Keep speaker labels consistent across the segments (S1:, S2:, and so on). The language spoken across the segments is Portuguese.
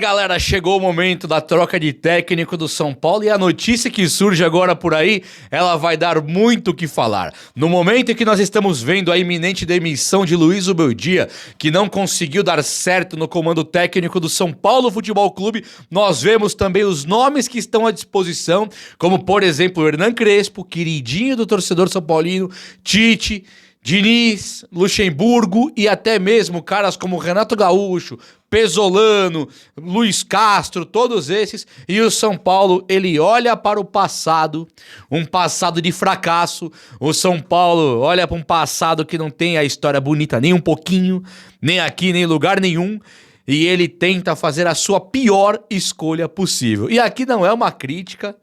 S1: Galera, chegou o momento da troca de técnico do São Paulo e a notícia que surge agora por aí, ela vai dar muito o que falar. No momento em que nós estamos vendo a iminente demissão de Luiz Ubeldia, que não conseguiu dar certo no comando técnico do São Paulo Futebol Clube, nós vemos também os nomes que estão à disposição, como por exemplo o Hernan Crespo, queridinho do torcedor são paulino, Tite, Diniz, Luxemburgo e até mesmo caras como Renato Gaúcho, Pesolano, Luiz Castro, todos esses. E o São Paulo, ele olha para o passado, um passado de fracasso. O São Paulo olha para um passado que não tem a história bonita nem um pouquinho, nem aqui, nem em lugar nenhum. E ele tenta fazer a sua pior escolha possível. E aqui não é uma crítica,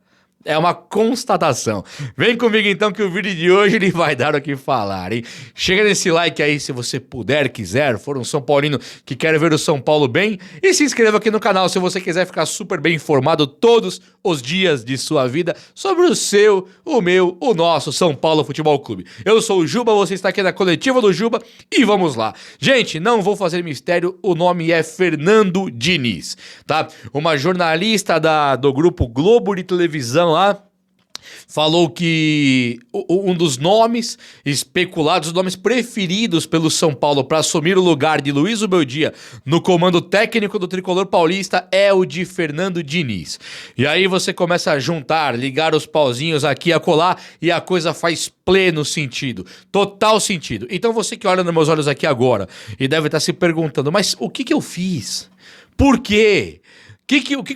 S1: é uma constatação. Vem comigo então que o vídeo de hoje ele vai dar o que falar, hein? Chega nesse like aí se você puder, quiser, for um São Paulino que quer ver o São Paulo bem. E se inscreva aqui no canal se você quiser ficar super bem informado todos os dias de sua vida sobre o seu, o meu, o nosso São Paulo Futebol Clube. Eu sou o Juba, você está aqui na coletiva do Juba e vamos lá. Gente, não vou fazer mistério, o nome é Fernando Diniz, tá? Uma jornalista do grupo Globo de televisão lá, falou que um dos nomes especulados, os nomes preferidos pelo São Paulo para assumir o lugar de Luiz Ubeldia no comando técnico do tricolor paulista é o de Fernando Diniz. E aí você começa a juntar, ligar os pauzinhos aqui e acolá e a coisa faz pleno sentido, total sentido. Então você que olha nos meus olhos aqui agora e deve estar se perguntando, mas o que eu fiz? Por quê? O que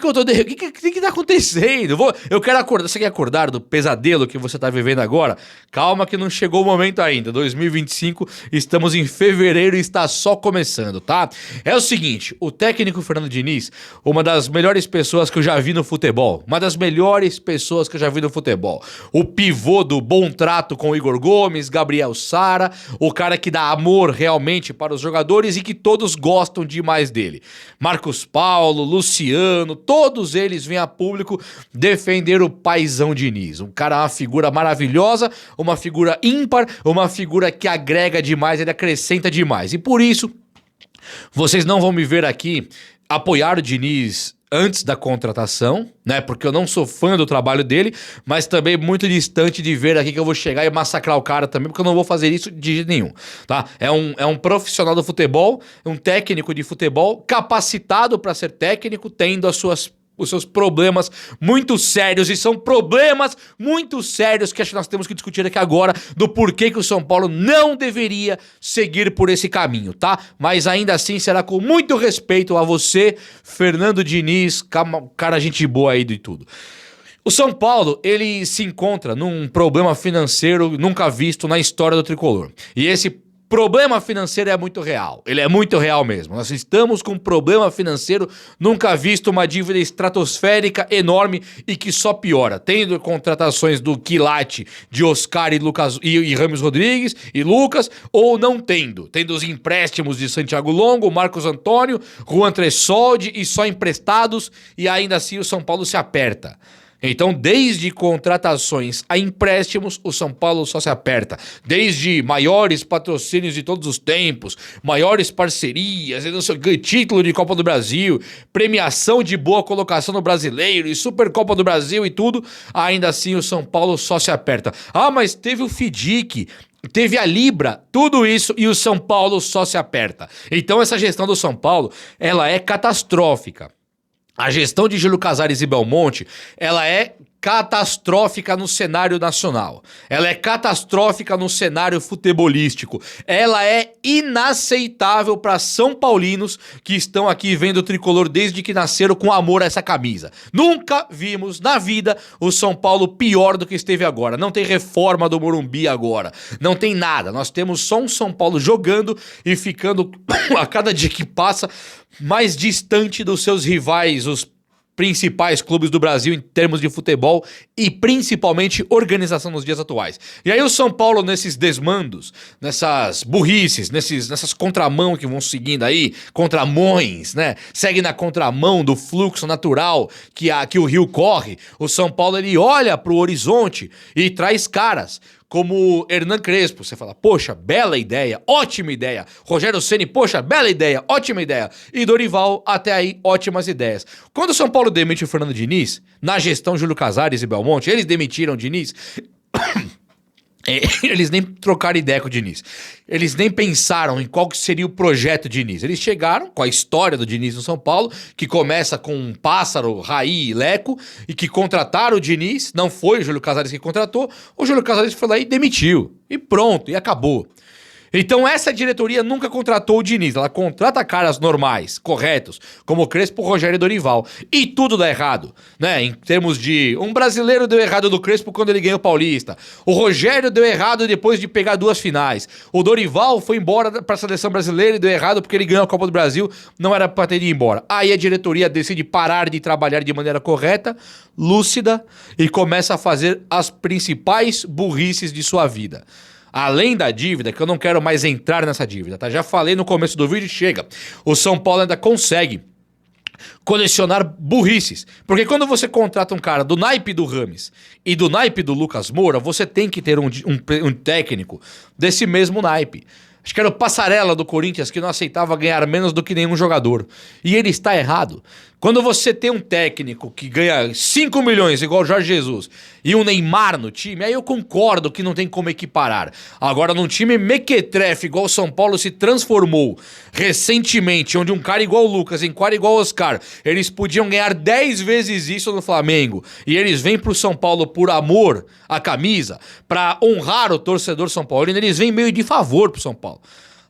S1: tá acontecendo? Eu quero acordar. Você quer acordar do pesadelo que você tá vivendo agora? Calma que não chegou o momento ainda. 2025, estamos em fevereiro e está só começando, tá? É o seguinte, o técnico Fernando Diniz, uma das melhores pessoas que eu já vi no futebol. Uma das melhores pessoas que eu já vi no futebol. O pivô do bom trato com o Igor Gomes, Gabriel Sara, o cara que dá amor realmente para os jogadores e que todos gostam demais dele. Marcos Paulo, Luciano, todos eles vêm a público defender o paizão Diniz. Um cara, uma figura maravilhosa, uma figura ímpar, uma figura que agrega demais, ele acrescenta demais. E por isso, vocês não vão me ver aqui apoiar o Diniz antes da contratação, né? Porque eu não sou fã do trabalho dele, mas também muito distante de ver aqui que eu vou chegar e massacrar o cara também, porque eu não vou fazer isso de jeito nenhum, tá? É um profissional do futebol, um técnico de futebol, capacitado para ser técnico, tendo os seus problemas muito sérios, e são problemas muito sérios que acho que nós temos que discutir aqui agora, do porquê que o São Paulo não deveria seguir por esse caminho, tá? Mas ainda assim será com muito respeito a você, Fernando Diniz, cara gente boa aí de tudo. O São Paulo, ele se encontra num problema financeiro nunca visto na história do tricolor. E esse problema financeiro é muito real, ele é muito real mesmo. Nós estamos com um problema financeiro nunca visto, uma dívida estratosférica enorme e que só piora. Tendo contratações do quilate de Oscar e Lucas e Ramos Rodrigues e Lucas, ou não tendo os empréstimos de Santiago Longo, Marcos Antônio, Juan Tressoldi e só emprestados, e ainda assim o São Paulo se aperta. Então, desde contratações a empréstimos, o São Paulo só se aperta. Desde maiores patrocínios de todos os tempos, maiores parcerias, título de Copa do Brasil, premiação de boa colocação no Brasileiro e Supercopa do Brasil e tudo, ainda assim o São Paulo só se aperta. Ah, mas teve o FIDIC, teve a Libra, tudo isso e o São Paulo só se aperta. Então, essa gestão do São Paulo, ela é catastrófica. A gestão de Júlio Casares e Belmonte, ela é catastrófica no cenário nacional. Ela é catastrófica no cenário futebolístico. Ela é inaceitável para São Paulinos que estão aqui vendo o tricolor desde que nasceram com amor a essa camisa. Nunca vimos na vida o São Paulo pior do que esteve agora. Não tem reforma do Morumbi agora. Não tem nada. Nós temos só um São Paulo jogando e ficando a cada dia que passa mais distante dos seus rivais, os principais clubes do Brasil em termos de futebol e principalmente organização nos dias atuais. E aí o São Paulo nesses desmandos, nessas burrices, nessas contramão que vão seguindo aí, contramões, né? Segue na contramão do fluxo natural que o rio corre. O São Paulo ele olha pro horizonte e traz caras como Hernan Crespo. Você fala, poxa, bela ideia, ótima ideia. Rogério Ceni, poxa, bela ideia, ótima ideia. E Dorival, até aí, ótimas ideias. Quando o São Paulo demite o Fernando Diniz, na gestão Júlio Casares e Belmonte, eles demitiram o Diniz... Eles nem trocaram ideia com o Diniz. Eles nem pensaram em qual que seria o projeto Diniz. Eles chegaram com a história do Diniz no São Paulo, que começa com um Pássaro, Raí e Leco, e que contrataram o Diniz. Não foi o Júlio Casares que contratou. O Júlio Casares foi lá e demitiu. E pronto, e acabou. Então essa diretoria nunca contratou o Diniz, ela contrata caras normais, corretos, como o Crespo, Rogério e Dorival. E tudo dá errado, né? Em termos de... Um brasileiro deu errado do Crespo quando ele ganhou o Paulista. O Rogério deu errado depois de pegar 2 finais. O Dorival foi embora para a seleção brasileira e deu errado porque ele ganhou a Copa do Brasil, não era para ter ido embora. Aí a diretoria decide parar de trabalhar de maneira correta, lúcida, e começa a fazer as principais burrices de sua vida. Além da dívida, que eu não quero mais entrar nessa dívida, tá? Já falei no começo do vídeo, chega. O São Paulo ainda consegue colecionar burrices. Porque quando você contrata um cara do naipe do Rames e do naipe do Lucas Moura, você tem que ter um técnico desse mesmo naipe. Acho que era o Passarella do Corinthians que não aceitava ganhar menos do que nenhum jogador. E ele está errado. Quando você tem um técnico que ganha 5 milhões, igual o Jorge Jesus, e um Neymar no time, aí eu concordo que não tem como equiparar. Agora, num time mequetrefe, igual o São Paulo se transformou recentemente, onde um cara igual o Lucas, um cara igual o Oscar, eles podiam ganhar 10 vezes isso no Flamengo, e eles vêm pro São Paulo por amor à camisa, pra honrar o torcedor São Paulino, eles vêm meio de favor pro São Paulo.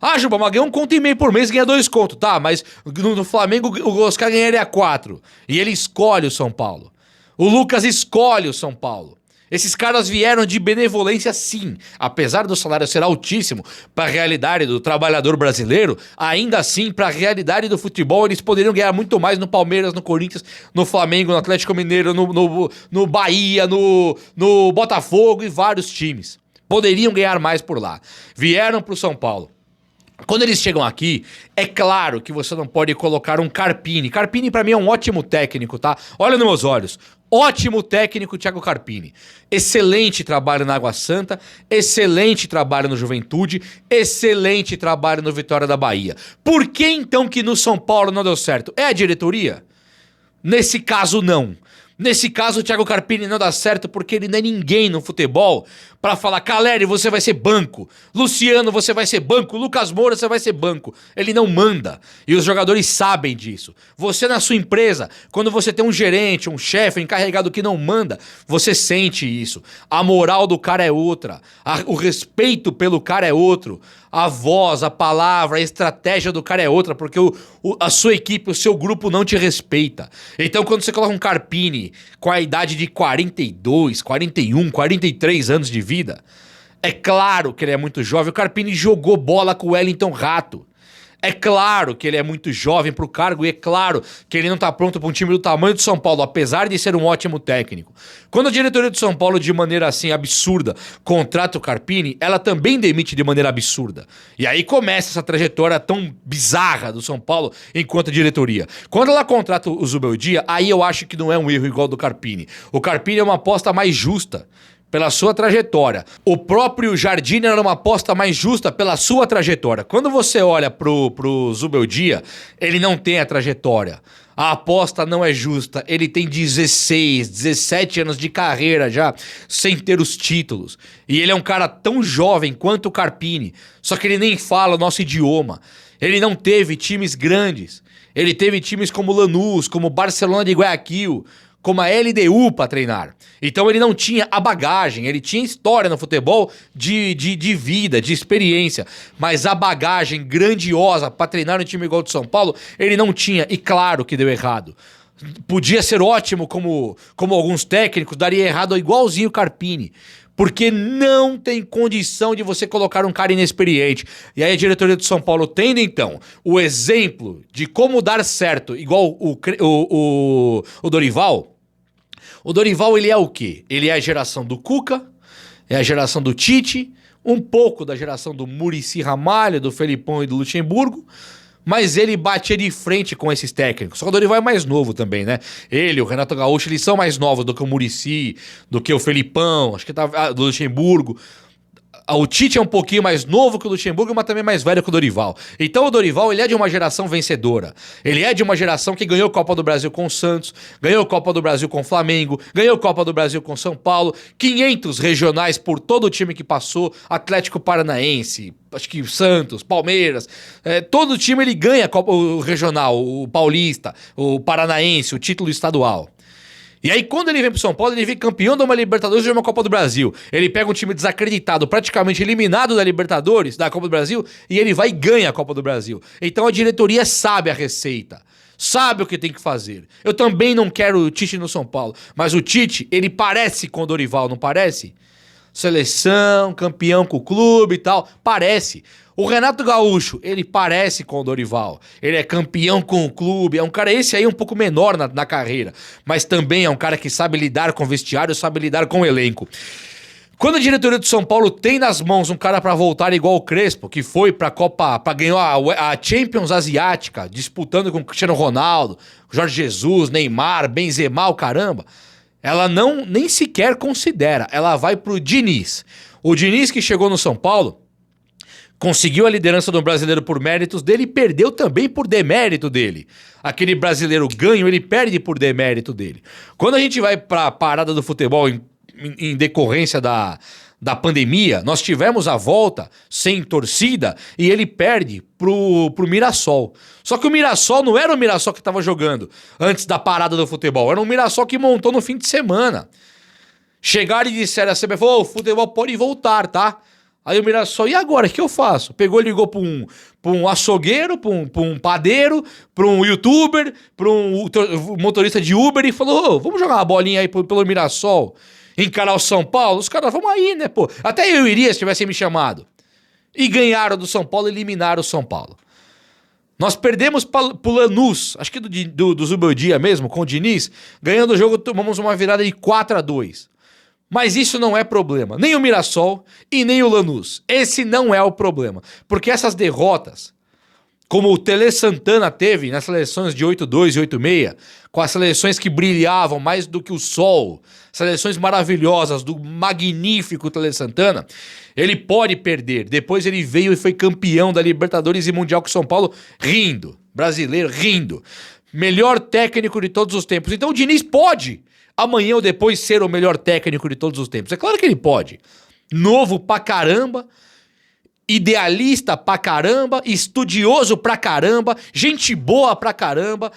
S1: Ah, Juba, mas ganha 1,5 conto por mês, ganha 2 contos, tá? Mas no Flamengo o Oscar ganharia 4. E ele escolhe o São Paulo. O Lucas escolhe o São Paulo. Esses caras vieram de benevolência, sim. Apesar do salário ser altíssimo para a realidade do trabalhador brasileiro, ainda assim, para a realidade do futebol, eles poderiam ganhar muito mais no Palmeiras, no Corinthians, no Flamengo, no Atlético Mineiro, no Bahia, no Botafogo e vários times. Poderiam ganhar mais por lá. Vieram para o São Paulo. Quando eles chegam aqui, é claro que você não pode colocar um Carpini. Carpini, pra mim, é um ótimo técnico, tá? Olha nos meus olhos. Ótimo técnico, Thiago Carpini. Excelente trabalho na Água Santa, excelente trabalho no Juventude, excelente trabalho no Vitória da Bahia. Por que, então, que no São Paulo não deu certo? É a diretoria? Nesse caso, não. Nesse caso, o Thiago Carpini não dá certo porque ele não é ninguém no futebol pra falar: Caleri, você vai ser banco, Luciano, você vai ser banco, Lucas Moura, você vai ser banco. Ele não manda. E os jogadores sabem disso. Você na sua empresa, quando você tem um gerente, um chefe, um encarregado que não manda, você sente isso. A moral do cara é outra. O respeito pelo cara é outro. A voz, a palavra, a estratégia do cara é outra, porque a sua equipe, o seu grupo não te respeita. Então, quando você coloca um Carpini com a idade de 42, 41, 43 anos de vida, é claro que ele é muito jovem. O Carpini jogou bola com o Wellington Rato. É claro que ele é muito jovem pro cargo e é claro que ele não tá pronto para um time do tamanho do São Paulo, apesar de ser um ótimo técnico. Quando a diretoria do São Paulo, de maneira assim absurda, contrata o Carpini, ela também demite de maneira absurda. E aí começa essa trajetória tão bizarra do São Paulo enquanto diretoria. Quando ela contrata o Zubeldia, aí eu acho que não é um erro igual do Carpini. O Carpini é uma aposta mais justa pela sua trajetória. O próprio Jardine era uma aposta mais justa pela sua trajetória. Quando você olha pro Zubeldia, ele não tem a trajetória. A aposta não é justa. Ele tem 16, 17 anos de carreira já, sem ter os títulos. E ele é um cara tão jovem quanto o Carpini, só que ele nem fala o nosso idioma. Ele não teve times grandes. Ele teve times como Lanús, como Barcelona de Guayaquil, como a LDU para treinar. Então ele não tinha a bagagem, ele tinha história no futebol de vida, de experiência, mas a bagagem grandiosa para treinar no time igual do São Paulo, ele não tinha, e claro que deu errado. Podia ser ótimo como alguns técnicos, daria errado igualzinho o Carpini, porque não tem condição de você colocar um cara inexperiente. E aí a diretoria do São Paulo tendo, então, o exemplo de como dar certo, igual o Dorival. O Dorival, ele é o quê? Ele é a geração do Cuca, é a geração do Tite, um pouco da geração do Muricy Ramalho, do Felipão e do Luxemburgo, mas ele batia de frente com esses técnicos. Só que o Dorival é mais novo também, né? Ele, o Renato Gaúcho, eles são mais novos do que o Muricy, do que o Felipão, acho que do Luxemburgo. O Tite é um pouquinho mais novo que o Luxemburgo, mas também mais velho que o Dorival. Então o Dorival, ele é de uma geração vencedora. Ele é de uma geração que ganhou Copa do Brasil com o Santos, ganhou Copa do Brasil com o Flamengo, ganhou Copa do Brasil com o São Paulo, 500 regionais por todo o time que passou, Atlético Paranaense, acho que Santos, Palmeiras, todo time ele ganha o regional, o paulista, o paranaense, o título estadual. E aí, quando ele vem pro São Paulo, ele vem campeão de uma Libertadores e de uma Copa do Brasil. Ele pega um time desacreditado, praticamente eliminado da Libertadores, da Copa do Brasil, e ele vai e ganha a Copa do Brasil. Então a diretoria sabe a receita, sabe o que tem que fazer. Eu também não quero o Tite no São Paulo, mas o Tite, ele parece com o Dorival, não parece? Seleção, campeão com o clube e tal, parece. O Renato Gaúcho, ele parece com o Dorival. Ele é campeão com o clube. É um cara, esse aí, um pouco menor na carreira. Mas também é um cara que sabe lidar com o vestiário, sabe lidar com o elenco. Quando a diretoria do São Paulo tem nas mãos um cara pra voltar igual o Crespo, que foi pra Copa, pra ganhar a Champions Asiática, disputando com o Cristiano Ronaldo, Jorge Jesus, Neymar, Benzema, o caramba, ela nem sequer considera. Ela vai pro Diniz. O Diniz que chegou no São Paulo, conseguiu a liderança do brasileiro por méritos dele e perdeu também por demérito dele. Aquele brasileiro ganho, ele perde por demérito dele. Quando a gente vai pra parada do futebol em decorrência da pandemia, nós tivemos a volta sem torcida e ele perde pro Mirassol. Só que o Mirassol não era o Mirassol que estava jogando antes da parada do futebol, era um Mirassol que montou no fim de semana. Chegaram e disseram, a CBF falou, o futebol pode voltar, tá? Aí o Mirassol, e agora, o que eu faço? Pegou e ligou pra um açougueiro, pra um padeiro, pra um youtuber, pra um motorista de Uber e falou, vamos jogar uma bolinha aí pelo Mirassol, encarar o São Paulo? Os caras, vamos aí, né, pô? Até eu iria se tivessem me chamado. E ganharam do São Paulo, eliminaram o São Paulo. Nós perdemos pro Lanús, acho que do Zubeldia mesmo, com o Diniz, ganhando o jogo, tomamos uma virada de 4-2. Mas isso não é problema. Nem o Mirassol e nem o Lanús. Esse não é o problema. Porque essas derrotas, como o Tele Santana teve nas seleções de 8-2 e 8-6, com as seleções que brilhavam mais do que o sol, seleções maravilhosas do magnífico Tele Santana, ele pode perder. Depois ele veio e foi campeão da Libertadores e Mundial com São Paulo, rindo. Brasileiro, rindo. Melhor técnico de todos os tempos. Então o Diniz pode amanhã ou depois ser o melhor técnico de todos os tempos. É claro que ele pode. Novo pra caramba, idealista pra caramba, estudioso pra caramba, gente boa pra caramba,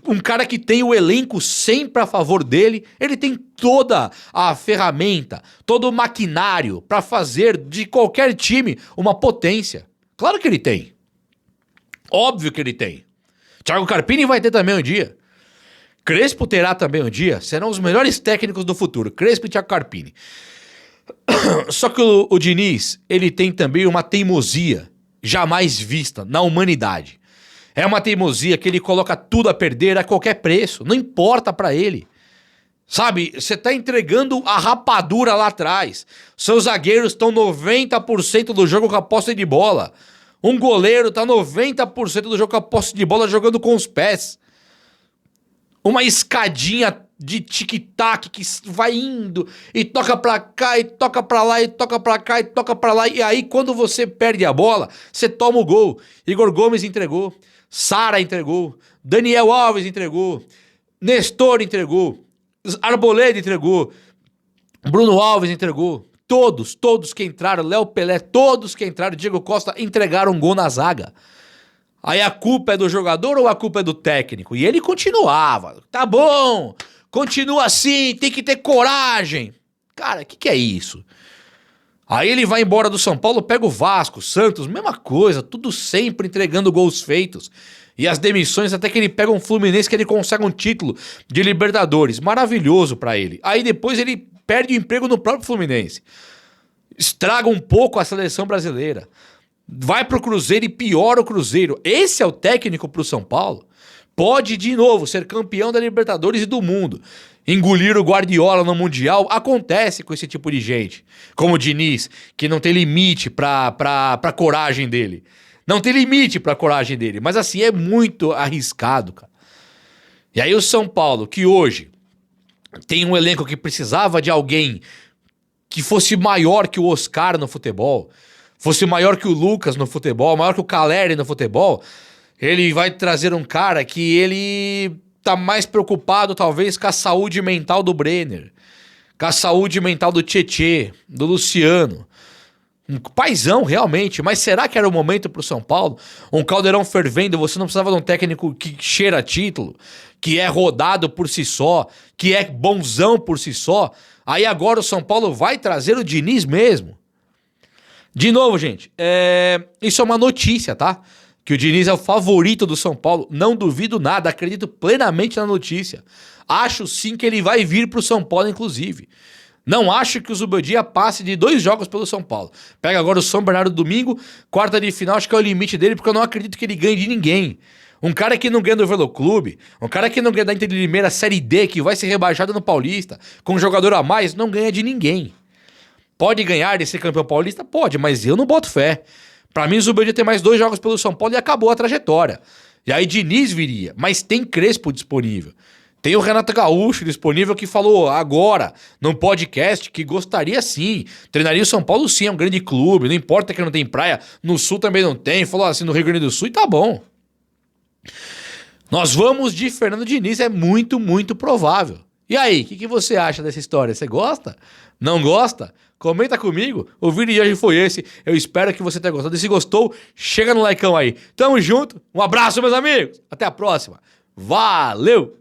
S1: um cara que tem o elenco sempre a favor dele. Ele tem toda a ferramenta, todo o maquinário pra fazer de qualquer time uma potência. Claro que ele tem. Óbvio que ele tem. Thiago Carpini vai ter também um dia. Crespo terá também um dia. Serão os melhores técnicos do futuro. Crespo e Thiago Carpini. Só que o Diniz, ele tem também uma teimosia jamais vista na humanidade. É uma teimosia que ele coloca tudo a perder a qualquer preço. Não importa pra ele. Sabe, você tá entregando a rapadura lá atrás. Seus zagueiros estão 90% do jogo com a posse de bola. Um goleiro tá 90% do jogo com a posse de bola jogando com os pés. Uma escadinha de tic-tac que vai indo e toca pra cá e toca pra lá e toca pra cá e toca pra lá. E aí quando você perde a bola, você toma o gol. Igor Gomes entregou, Sara entregou, Daniel Alves entregou, Nestor entregou, Arboleda entregou, Bruno Alves entregou. Todos que entraram, Léo Pelé, todos que entraram, Diego Costa, entregaram um gol na zaga. Aí a culpa é do jogador ou a culpa é do técnico? E ele continuava. Tá bom, continua assim, tem que ter coragem. Cara, o que é isso? Aí ele vai embora do São Paulo, pega o Vasco, Santos, mesma coisa, tudo sempre entregando gols feitos. E as demissões até que ele pega um Fluminense que ele consegue um título de Libertadores. Maravilhoso pra ele. Aí depois ele perde o emprego no próprio Fluminense. Estraga um pouco a seleção brasileira. Vai pro Cruzeiro e piora o Cruzeiro. Esse é o técnico pro São Paulo? Pode, de novo, ser campeão da Libertadores e do mundo. Engolir o Guardiola no Mundial acontece com esse tipo de gente. Como o Diniz, que não tem limite pra coragem dele. Não tem limite pra coragem dele. Mas assim, é muito arriscado, cara. E aí o São Paulo, que hoje tem um elenco que precisava de alguém que fosse maior que o Oscar no futebol, fosse maior que o Lucas no futebol, maior que o Caleri no futebol, ele vai trazer um cara que ele tá mais preocupado talvez com a saúde mental do Brenner, com a saúde mental do Tietê, do Luciano. Um paizão, realmente. Mas será que era o momento pro São Paulo? Um caldeirão fervendo, você não precisava de um técnico que cheira título, que é rodado por si só, que é bonzão por si só. Aí agora o São Paulo vai trazer o Diniz mesmo. De novo, gente, isso é uma notícia, tá? Que o Diniz é o favorito do São Paulo. Não duvido nada, acredito plenamente na notícia. Acho sim que ele vai vir pro São Paulo, inclusive. Não acho que o Zubeldia passe de 2 jogos pelo São Paulo. Pega agora o São Bernardo domingo, quarta de final, acho que é o limite dele, porque eu não acredito que ele ganhe de ninguém. Um cara que não ganha do Veloclube, um cara que não ganha da Inter de Limeira Série D, que vai ser rebaixado no Paulista, com um jogador a mais, não ganha de ninguém. Pode ganhar de ser campeão paulista? Pode, mas eu não boto fé. Pra mim, o Zubeldia tem mais 2 jogos pelo São Paulo e acabou a trajetória. E aí Diniz viria, mas tem Crespo disponível. Tem o Renato Gaúcho disponível que falou agora, num podcast, que gostaria sim. Treinaria o São Paulo sim, é um grande clube, não importa que não tem praia, no Sul também não tem. Falou assim no Rio Grande do Sul e tá bom. Nós vamos de Fernando Diniz, é muito, muito provável. E aí, o que você acha dessa história? Você gosta? Não gosta? Comenta comigo. O vídeo de hoje foi esse. Eu espero que você tenha gostado. E se gostou, chega no likeão aí. Tamo junto. Um abraço, meus amigos. Até a próxima. Valeu!